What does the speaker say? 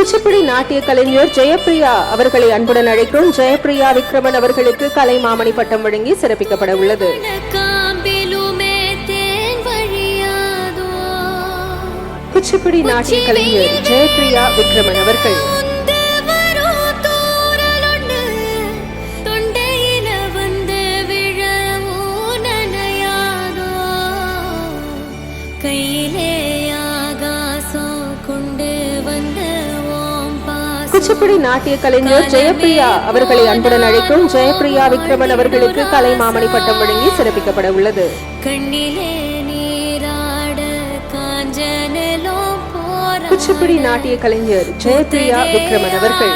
குச்சிப்புடி நாட்டிய கலைஞர் ஜெயப்பிரியா அவர்களை அன்புடன் அழைக்கிறோம். ஜெயப்பிரியா விக்ரமன் அவர்களுக்கு கலை மாமணி பட்டம் வழங்கி சிறப்பிக்கப்பட உள்ளது. குச்சிப்புடி நாட்டிய கலைஞர் ஜெயப்பிரியா விக்ரமன் அவர்கள் குச்சிப்புடி நாட்டிய கலைஞர் ஜெயப்பிரியா அவர்களை அன்புடன் அழைக்கும். ஜெயப்பிரியா விக்ரமன் அவர்களுக்கு கலை மாமணி பட்டம் வழங்கி சிறப்பிக்கப்பட உள்ளது. குச்சிப்புடி நாட்டிய கலைஞர் ஜெயப்பிரியா விக்ரமன் அவர்கள்